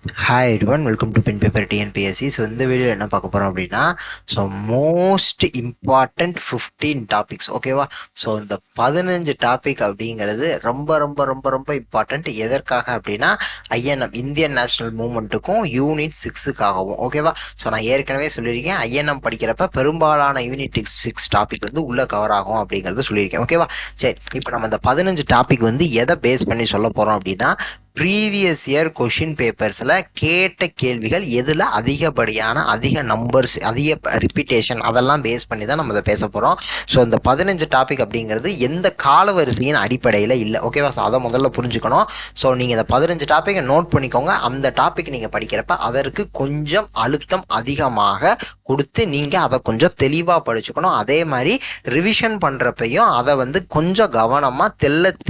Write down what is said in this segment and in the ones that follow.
Hi everyone, welcome to pen paper TNPSC. So இந்த வீடியோவில் என்ன பார்க்க போகிறோம் அப்படின்னா, ஸோ மோஸ்ட் இம்பார்ட்டண்ட் 15 டாபிக்ஸ். ஓகேவா? ஸோ இந்த 15 டாபிக் அப்படிங்கிறது ரொம்ப ரொம்ப ரொம்ப ரொம்ப இம்பார்ட்டண்ட். எதற்காக அப்படின்னா, ஐஎன்எம் இந்தியன் நேஷனல் மூவ்மெண்ட்டுக்கும் யூனிட் 6க்காகவும். ஓகேவா? ஸோ நான் ஏற்கனவே சொல்லியிருக்கேன், ஐஎன்எம் படிக்கிறப்ப பெரும்பாலான யூனிட் 6 டாபிக் வந்து உள்ளே கவர் ஆகும் அப்படிங்கிறது சொல்லியிருக்கேன். ஓகேவா? சரி, இப்போ நம்ம இந்த 15 டாபிக் வந்து எதை பேஸ் பண்ணி சொல்ல போகிறோம் அப்படின்னா, ப்ரீவியஸ் இயர் கொஷின் பேப்பர்ஸில் கேட்ட கேள்விகள் எதில் அதிக நம்பர்ஸ், அதிக ரிப்பீட்டேஷன், அதெல்லாம் பேஸ் பண்ணி தான் நம்ம இதை பேச போகிறோம். ஸோ இந்த 15 டாபிக் அப்படிங்கிறது எந்த காலவரிசையின் அடிப்படையில் இல்லை. ஓகேவா? ஸோ அதை முதல்ல புரிஞ்சுக்கணும். ஸோ நீங்கள் இந்த 15 டாப்பிக்கை நோட் பண்ணிக்கோங்க. அந்த டாபிக் நீங்கள் படிக்கிறப்ப அதற்கு கொஞ்சம் அழுத்தம் அதிகமாக கொடுத்து நீங்கள் அதை கொஞ்சம் தெளிவாக படிச்சுக்கணும். அதே மாதிரி ரிவிஷன் பண்ணுறப்பையும் அதை வந்து கொஞ்சம் கவனமாக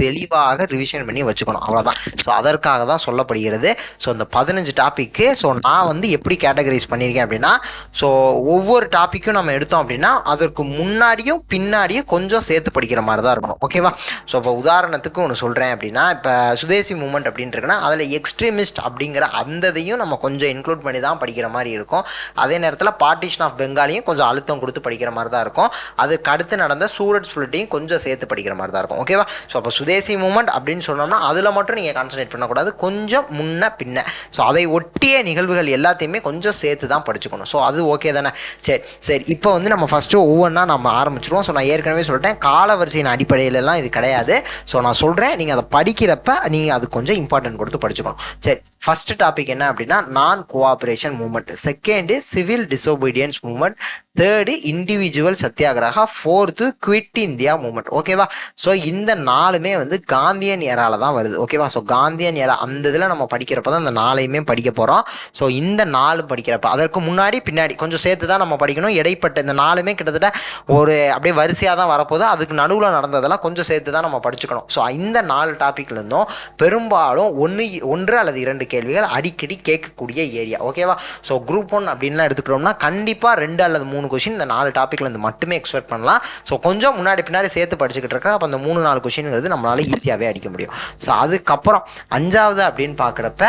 தெளிவாக ரிவிஷன் பண்ணி வச்சுக்கணும். அவ்வளோதான். ஸோ அதற்காக தான் சொல்லப்படுகிறது. ஸோ இந்த 15 டாப்பிக்கு ஸோ நான் வந்து எப்படி கேட்டகரைஸ் பண்ணியிருக்கேன் அப்படின்னா, ஸோ ஒவ்வொரு டாப்பிக்கும் நம்ம எடுத்தோம் அப்படின்னா அதற்கு முன்னாடியும் பின்னாடியும் கொஞ்சம் சேர்த்து படிக்கிற மாதிரி தான் இருக்கணும். ஓகேவா? ஸோ இப்போ உதாரணத்துக்கு ஒன்று சொல்கிறேன் அப்படின்னா, இப்போ சுதேசி மூமெண்ட் அப்படின்னு இருக்குன்னா அதில் எக்ஸ்ட்ரீமிஸ்ட் அப்படிங்கிற அந்ததையும் நம்ம கொஞ்சம் இன்க்ளூட் பண்ணி தான் படிக்கிற மாதிரி இருக்கும். அதே நேரத்தில் பார்ட்டிஷன் ஆஃப் பெங்காலையும் கொஞ்சம் அழுத்தம் கொடுத்து படிக்கிற மாதிரி தான் இருக்கும். அதுக்கு அடுத்து நடந்த சூரட் ஸ்பிளிட்டையும் கொஞ்சம் சேர்த்து படிக்கிற மாதிரி தான் இருக்கும். ஓகேவா? ஸோ அப்போ சுதேசி மூமெண்ட் அப்படின்னு சொன்னோம்னா அதில் மட்டும் நீங்கள் கான்சன்ட்ரேட் பண்ணக்கூடாது, கொஞ்சம் முன்ன பின்ன. ஸோ அதை ஒட்டிய நிகழ்வுகள் எல்லாத்தையுமே கொஞ்சம் சேர்த்து தான் படிச்சுக்கணும். ஸோ அது ஓகே தானே? சரி, இப்போ வந்து நம்ம ஃபஸ்ட்டு ஒவ்வொன்றா நம்ம ஆரம்பிச்சிருவோம். ஸோ நான் ஏற்கனவே சொல்லிட்டேன், காலவரிசையின் அடிப்படையிலலாம் இது கிடையாது. ஸோ நான் சொல்கிறேன், நீங்கள் அதை படிக்கிறப்ப நீங்கள் அது கொஞ்சம் இம்பார்ட்டன்ட் கொடுத்து படிச்சுக்கணும். சரி, ஃபர்ஸ்ட் டாபிக் என்ன அப்படின்னா, நான் cooperation movement. Second civil disobedience movement. Third individual satyagraha. Fourth quit India movement. ஓகேவா? ஸோ இந்த நாலுமே வந்து காந்தியன் ஏரால தான் வருது. ஓகேவா? ஸோ காந்தியன் ஏரா அந்த இதில் நம்ம படிக்கிறப்ப தான் இந்த நாளையுமே படிக்க போகிறோம். ஸோ இந்த நாலு படிக்கிறப்ப அதற்கு முன்னாடி பின்னாடி கொஞ்சம் சேர்த்து தான் நம்ம படிக்கணும். இடைப்பட்ட இந்த நாலுமே கிட்டத்தட்ட ஒரு அப்படியே வரிசையாக தான் வரப்போகுது. அதுக்கு நடுவில் நடந்ததெல்லாம் கொஞ்சம் சேர்த்து தான் நம்ம படிச்சுக்கணும். ஸோ இந்த 4 டாப்பிக்லேருந்தும் பெரும்பாலும் ஒன்று அல்லது 2 கேள்விகள் அடிக்கடி கேட்கக்கூடிய ஏரியா. ஓகேவா? ஸோ குரூப் 1 அப்படின்லாம் எடுத்துக்கிட்டோம்னா கண்டிப்பாக 2 அல்லது 3 கொஷின் இந்த 4 டாப்பிக்லேருந்து மட்டுமே எக்ஸ்பெக்ட் பண்ணலாம். ஸோ கொஞ்சம் முன்னாடி பின்னாடி சேர்த்து படிச்சுக்கிட்டு இருக்கா, அப்போ அந்த 3-4 கொஷின்ங்கிறது நம்மளால ஈஸியாகவே அடிக்க முடியும். ஸோ அதுக்கப்புறம் 5வது அப்படின்னு பார்க்குறப்ப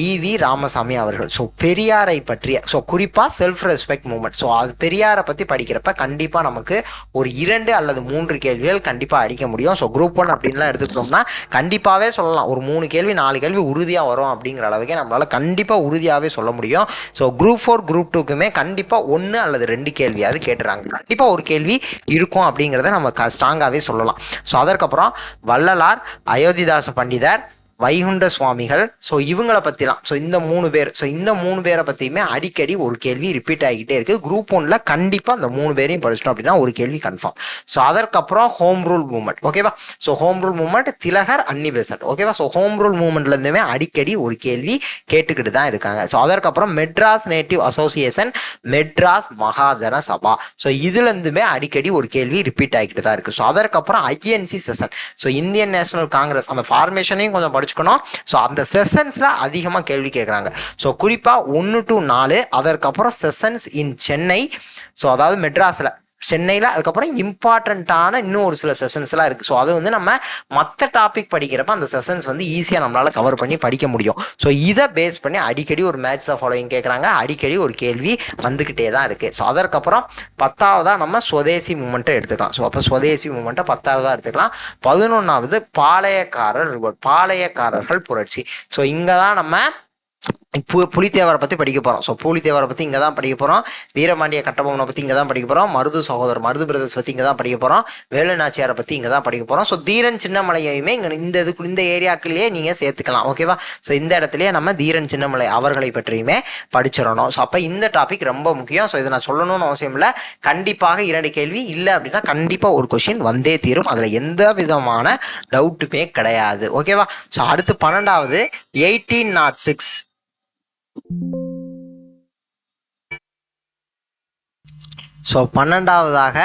ஈவி ராமசாமி அவர்கள். ஸோ பெரியாரை பற்றிய, ஸோ குறிப்பாக செல்ஃப் ரெஸ்பெக்ட் மூவ்மெண்ட். ஸோ அது பெரியாரை பற்றி படிக்கிறப்ப கண்டிப்பாக நமக்கு ஒரு 2 அல்லது 3 கேள்விகள் கண்டிப்பாக அடிக்க முடியும். ஸோ குரூப் 1 அப்படின்லாம் எடுத்துக்கிட்டோம்னா கண்டிப்பாகவே சொல்லலாம் ஒரு 3 கேள்வி 4 கேள்வி உறுதியாக வரும் அப்படிங்கிற அளவுக்கு நம்மளால் கண்டிப்பாக உறுதியாகவே சொல்ல முடியும். ஸோ குரூப் 4 குரூப் 2க்குமே கண்டிப்பாக 1 அல்லது 2 கேள்வியாவது கேட்டுறாங்க. கண்டிப்பாக ஒரு கேள்வி இருக்கும் அப்படிங்கிறத நம்ம ஸ்ட்ராங்காகவே சொல்லலாம். ஸோ அதற்கப்புறம் வள்ளலார், அயோத்திதாச பண்டிதர், வைகுண்ட சுவாமிகள். ஸோ இவங்களை பற்றிலாம், ஸோ இந்த 3 பேர், ஸோ இந்த 3 பேரை பற்றியுமே அடிக்கடி ஒரு கேள்வி ரிப்பீட் ஆகிக்கிட்டே இருக்குது. குரூப் 1ல் கண்டிப்பாக அந்த 3 பேரையும் படிச்சிட்டோம் அப்படின்னா ஒரு கேள்வி கன்ஃபார்ம். ஸோ அதற்கப்புறம் ஹோம் ரூல் மூவ்மெண்ட். ஓகேவா? ஸோ ஹோம் ரூல் மூவ்மெண்ட் திலகர், அன்னி பெசன்ட். ஓகேவா? ஸோ ஹோம் ரூல் மூவ்மெண்ட்லேருந்துமே அடிக்கடி ஒரு கேள்வி கேட்டுக்கிட்டு தான் இருக்காங்க. ஸோ அதற்கப்புறம் மெட்ராஸ் நேட்டிவ் அசோசியேஷன், மெட்ராஸ் மகாஜன சபா. ஸோ இதுலேருந்துமே அடிக்கடி ஒரு கேள்வி ரிப்பீட் ஆகிக்கிட்டு தான் இருக்குது. ஸோ அதற்கப்புறம் INC session. So Indian national Congress அந்த ஃபார்மேஷனையும் கொஞ்சம் படிச்சுக்கணும். ஸோ அந்த செஷன்ஸ்ல அதிகமாக கேள்வி கேட்குறாங்க. ஸோ குறிப்பாக 1 to 4. அதற்கப்புறம் செஷன்ஸ் இன் சென்னை, ஸோ அதாவது மெட்ராஸில், சென்னையில். அதுக்கப்புறம் இம்பார்ட்டண்ட்டான இன்னும் ஒரு சில செஷன்ஸ்லாம் இருக்குது. ஸோ அது வந்து நம்ம மற்ற டாபிக் படிக்கிறப்ப அந்த செஷன்ஸ் வந்து ஈஸியாக நம்மளால் கவர் பண்ணி படிக்க முடியும். ஸோ இதை பேஸ் பண்ணி அடிக்கடி ஒரு மேட்ச் த ஃபாலோயிங் கேட்குறாங்க. அடிக்கடி ஒரு கேள்வி வந்துக்கிட்டே தான் இருக்குது. ஸோ அதற்கப்புறம் 10வதாக நம்ம சுதேசி மூமெண்ட்டை எடுத்துக்கலாம். ஸோ அப்போ சுதேசி மூமெண்ட்டை 10வதாக எடுத்துக்கலாம். 11வது பாளையக்காரர்கள் புரட்சி. ஸோ இங்கே தான் நம்ம புலித்தேவரை பற்றி படிக்க போகிறோம். ஸோ புலித்தேவரை பற்றி இங்கே தான் படிக்க போகிறோம். வீரபாண்டிய கட்டபொம்மனை பற்றி இங்கே தான் படிக்க போகிறோம். மருது பிரதர்ஸ் பற்றி இங்கே தான் படிக்க போகிறோம். வேலு நாச்சியாரை பற்றி இங்கே தான் படிக்க போகிறோம். ஸோ தீரன் சின்னமலையுமே இங்கே இந்த ஏரியாக்குள்ளேயே நீங்கள் சேர்த்துக்கலாம். ஓகேவா? ஸோ இந்த இடத்துலையே நம்ம தீரன் சின்னமலை அவர்களை பற்றியுமே படிச்சிடணும். ஸோ அப்போ இந்த டாபிக் ரொம்ப முக்கியம். ஸோ இதை நான் சொல்லணும்னு அவசியம் இல்லை. கண்டிப்பாக 2 கேள்வி இல்லை அப்படின்னா கண்டிப்பாக ஒரு கொஷின் வந்தே தீரும். அதில் எந்த விதமான டவுட்டுமே கிடையாது. ஓகேவா? ஸோ அடுத்து 12வது 1806. ஸோ 12வதாக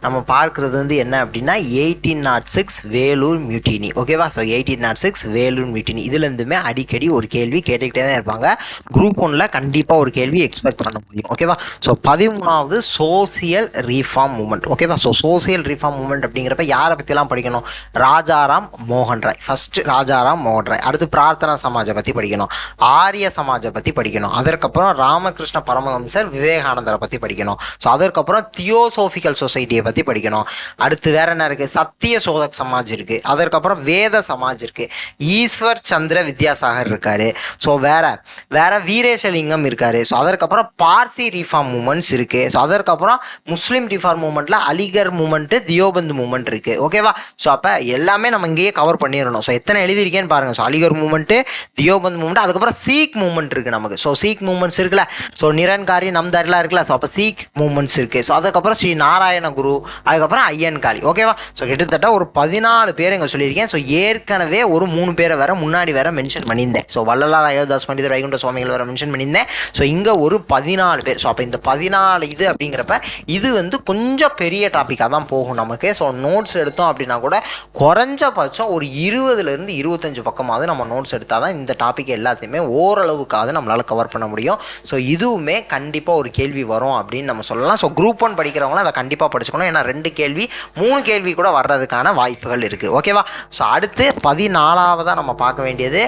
நம்ம பார்க்குறது வந்து என்ன அப்படின்னா 1806 வேலூர் மியூட்டினி. ஓகேவா? ஸோ 1806 வேலூர் மியூட்டினி இதுலேருந்துமே அடிக்கடி ஒரு கேள்வி கேட்டுக்கிட்டே தான் இருப்பாங்க. குரூப் 1ல் கண்டிப்பாக ஒரு கேள்வி எக்ஸ்பெக்ட் பண்ண முடியும். ஓகேவா? ஸோ 13வது சோசியல் ரீஃபார்ம் மூமெண்ட். ஓகேவா? ஸோ சோசியல் ரீஃபார்ம் மூமெண்ட் அப்படிங்கிறப்ப யாரை பற்றிலாம் படிக்கணும்? ராஜாராம் மோகன் ராய். ஃபஸ்ட்டு ராஜாராம் மோகன் ராய். அடுத்து பிரார்த்தனா சமாஜை பற்றி படிக்கணும், ஆரிய சமாஜை பற்றி படிக்கணும், அதற்கப்புறம் ராமகிருஷ்ண பரமஹம்சர் விவேகானந்தரை பற்றி படிக்கணும். ஸோ அதற்கப்புறம் தியோசோஃபிக்கல் சொசைட்டியை பற்றி படிக்கணும். அடுத்து வேற என்ன இருக்குது? சத்திய சோதக் சமாஜ் இருக்குது. அதற்கப்புறம் வேத சமாஜ் இருக்குது. ஈஸ்வர் சந்திர வித்யாசாகர் இருக்காரு. ஸோ வேற வீரேசலிங்கம் இருக்காரு. ஸோ அதற்கப்புறம் பார்சி ரீஃபார்ம் மூமெண்ட்ஸ் இருக்குது. ஸோ அதற்கப்புறம் முஸ்லீம் ரீஃபார்ம் மூமெண்ட்டில் அலிகர் மூமெண்ட்டு, தியோபந்த் மூமெண்ட் இருக்குது. ஓகேவா? ஸோ அப்போ எல்லாமே நம்ம இங்கேயே கவர் பண்ணிடணும். ஸோ எத்தனை எழுதியிருக்கேன்னு பாருங்கள். So Aligarh movement, Deoband movement, அதுக்கப்புறம் சீக் மூமெண்ட் இருக்குது நமக்கு. ஸோ சீக் மூமெண்ட்ஸ் இருக்குல்ல, ஸோ நிரன்காரி நம்தாரிலாம் இருக்குல்ல, ஸோ அப்போ சீக் மூமெண்ட்ஸ் இருக்குது. ஸோ அதுக்கப்புறம் ஸ்ரீ நாராயண குரு, அதுக்கப்புறம் ஐயன் காளி. ஓகேவா? ஸோ கிட்டத்தட்ட ஒரு 14 பேர் இங்கே சொல்லியிருக்கேன். ஸோ ஏற்கனவே ஒரு 3 பேரை வேற முன்னாடி வேற மென்ஷன் பண்ணியிருந்தேன். ஸோ வள்ளலார், அயோத்திதாஸ் பண்டிதர், வைகுண்ட சுவாமிகள் வேற மென்ஷன் பண்ணியிருந்தேன். ஸோ இங்கே ஒரு 14 பேர். ஸோ அப்போ இந்த 14 இது அப்படிங்கிறப்ப இது வந்து கொஞ்சம் பெரிய டாப்பிக்காக தான் போகும் நமக்கு. ஸோ நோட்ஸ் எடுத்தோம் அப்படின்னா கூட குறைஞ்சபட்சம் ஒரு 20லேருந்து 25 பக்கமாவது நம்ம நோட்ஸ் எடுத்தால் தான் இந்த டாபிக் எல்லாத்தையுமே ஓரளவுக்காவது நம்மளால் கவர் பண்ண முடியும். ஸோ இதுவுமே கண்டிப்பாக ஒரு கேள்வி வரும் அப்படின்னு நம்ம சொல்லலாம். ஸோ குரூப் 1 படிக்கிறவங்களும் அதை கண்டிப்பாக படிச்சுக்கணும். ஏன்னா 2 கேள்வி 3 கேள்வி கூட வர்றதுக்கான வாய்ப்புகள் இருக்குது. ஓகேவா? ஸோ அடுத்து 14வதாக நம்ம பார்க்க வேண்டியது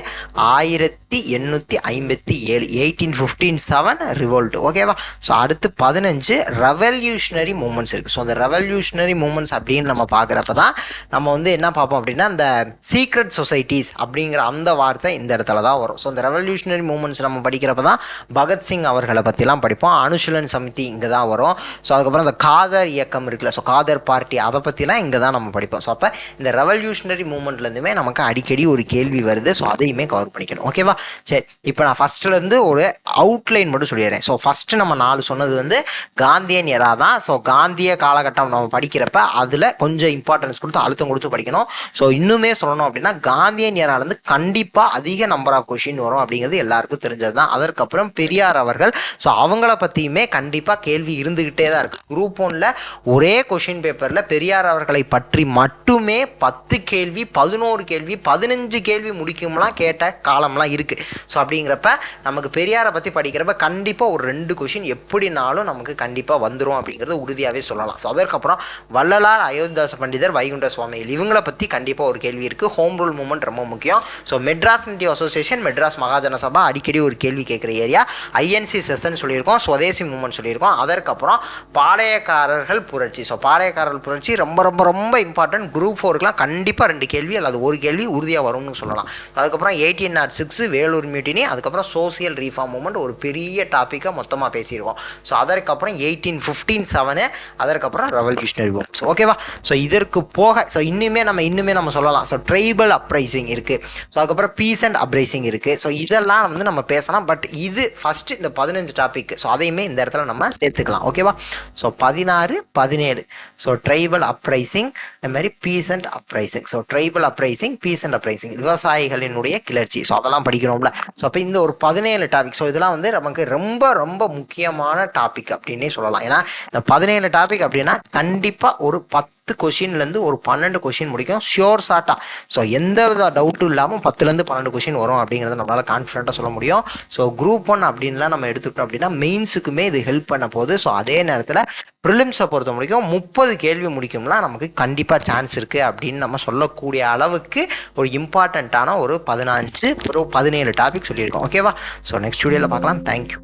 1857 1857 ரிவோல்ட். ஓகேவா? ஸோ அடுத்து 15 ரெவல்யூஷனரி மூமெண்ட்ஸ் இருக்குது. ஸோ அந்த ரெவல்யூஷனரி மூமெண்ட்ஸ் அப்படின்னு நம்ம பார்க்குறப்ப தான் நம்ம வந்து என்ன பார்ப்போம் அப்படின்னா இந்த சீக்ரெட் சொசைட்டிஸ் அப்படிங்கிற அந்த வார்த்தை இந்த இடத்துல தான் வரும். ஸோ இந்த ரெவல்யூஷனரி மூமெண்ட்ஸ் நம்ம படிக்கிறப்ப தான் பகத்சிங் அவர்களை பற்றிலாம் படிப்போம். அனுஷீலன் சமிதி இங்கே தான் வரும். ஸோ அதுக்கப்புறம் இந்த காதர் இயக்கம் இருக்குல்ல, ஸோ காதர் பார்ட்டி, அதை பற்றிலாம் இங்கே தான் நம்ம படிப்போம். ஸோ அப்போ இந்த ரெவல்யூஷனரி மூமெண்ட்லேருந்துமே நமக்கு அடிக்கடி ஒரு கேள்வி வருது. ஸோ அதையுமே கவர் பண்ணிக்கணும். ஓகேவா? சரி, இப்போ நான் ஃபஸ்ட்டுலேருந்து ஒரு அவுட்லைன் மட்டும் சொல்லிடுறேன். ஸோ ஃபஸ்ட்டு நம்ம 4 சொன்னது வந்து காந்தியன் எரா தான். ஸோ காந்திய காலகட்டம் நம்ம படிக்கிறப்ப அதில் கொஞ்சம் இம்பார்ட்டன்ஸ் கொடுத்து அழுத்தம் கொடுத்து படிக்கணும். ஸோ இன்னுமே சொல்லணும் அப்படின்னா காந்தியன் எராலேருந்து கண்டிப்பாக அதிக நம்பர் ஆஃப் கொஷின் வரும் அப்படிங்கிறது எல்லாருக்கும் தெரிஞ்சது தான். அதற்கப்புறம் பெரியார் அவர்கள், ஸோ அவங்கள பற்றியுமே கண்டிப்பாக கேள்வி இருந்துக்கிட்டே தான் இருக்குது. குரூப் 1ல் ஒரே கொஷின் பேப்பரில் பெரியார் அவர்களை பற்றி மட்டுமே 10 கேள்வி, 11 கேள்வி, 15 கேள்வி முடிக்கும்லாம் கேட்ட காலம்லாம் இருக்குது. ஸோ அப்படிங்கிறப்ப நமக்கு பெரியாரை பற்றி படிக்கிறப்ப கண்டிப்பாக ஒரு 2 கொஷின் எப்படினாலும் நமக்கு கண்டிப்பாக வந்துடும் அப்படிங்கிறது உறுதியாகவே சொல்லலாம். ஸோ அதற்கப்புறம் வள்ளலார், அயோத்திதாச பண்டிதர், வைகுண்ட சுவாமிகள் இவங்களை பற்றி கண்டிப்பாக ஒரு கேள்வி இருக்குது. ஹோம் ரூல் மூமெண்ட் ரொம்ப முக்கியம். So Madras India association, Madras Mahajana Sabha அடிக்கடி ஒரு கேள்வி கேட்குற ஏரியா. ஐஎன்சி செஷன் சொல்லியிருக்கோம், சுதேசி மூமெண்ட் சொல்லியிருக்கோம். அதற்கப்புறம் பாளையக்காரர்கள் புரட்சி. ஸோ பாளையக்காரர்கள் புரட்சி ரொம்ப ரொம்ப ரொம்ப இம்பார்ட்டன்ட். குரூப் 4க்குலாம் கண்டிப்பாக 2 கேள்வி அல்லது ஒரு கேள்வி உறுதியாக வரும்னு சொல்லலாம். அதுக்கப்புறம் 1806 வேலூர் மியூட்டினி, அதுக்கப்புறம் சோசியல் ரீஃபார்ம் மூமெண்ட் ஒரு பெரிய டாப்பிக்காக மொத்தமாக பேசியிருக்கோம். ஸோ அதற்கப்புறம் 1857 அதற்கப்புறம் ரெவல்யூஷனரி மூமெண்ட்ஸ். ஓகேவா? ஸோ இதற்கு போக ஸோ இன்னுமே நம்ம சொல்லலாம். ஸோ ட்ரைபல் அப்ரைசிங் இருக்குது. ஸோ அதுக்கப்புறம் பீஸ் அண்ட் அப்ரைசிங் இருக்குது. ஸோ இதெல்லாம் வந்து நம்ம பேசலாம். பட் இது ஃபஸ்ட்டு இந்த 15 டாபிக். ஸோ அதையுமே இந்த இடத்துல நம்ம சேர்த்துக்கலாம். ஓகேவா? ஸோ 16, 17 ஸோ ட்ரைபல் அப்ரைசிங், இந்த மாதிரி peace and uprising. So tribal uprising, peace and uprising, விவசாயிகளினுடைய கிளர்ச்சி. ஸோ அதெல்லாம் படிக்கணும்ல. ஸோ அப்போ இந்த ஒரு 17 டாபிக். ஸோ இதெல்லாம் வந்து நமக்கு ரொம்ப ரொம்ப முக்கியமான டாபிக் அப்படின்னே சொல்லலாம். ஏன்னா இந்த 17 டாபிக் அப்படின்னா கண்டிப்பாக ஒரு 10 கொஷின்லேருந்து ஒரு 12 கொஷின் முடிக்கும் ஷியோர் ஷார்ட்டா. ஸோ எந்த வித டவுட்டும் இல்லாமல் 10லேருந்து 12 கொஷின் வரும் அப்படிங்கிறத நம்மளால் கான்ஃபிடண்ட்டாக சொல்ல முடியும். ஸோ குரூப் 1 அப்படின்லாம் நம்ம எடுத்துக்கிட்டோம் அப்படின்னா மெயின்ஸுக்குமே இது ஹெல்ப் பண்ண போகுது. ஸோ அதே நேரத்தில் ப்ரிலிம்ஸை பொறுத்த முடிக்கும் 30 கேள்வி முடிக்கும்லாம் நமக்கு கண்டிப்பாக சான்ஸ் இருக்குது அப்படின்னு நம்ம சொல்லக்கூடிய அளவுக்கு ஒரு இம்பார்ட்டண்ட்டான ஒரு 17 டாபிக் சொல்லியிருக்கோம். ஓகேவா? ஸோ நெக்ஸ்ட் வீடியோவில் பார்க்கலாம். தேங்க்யூ.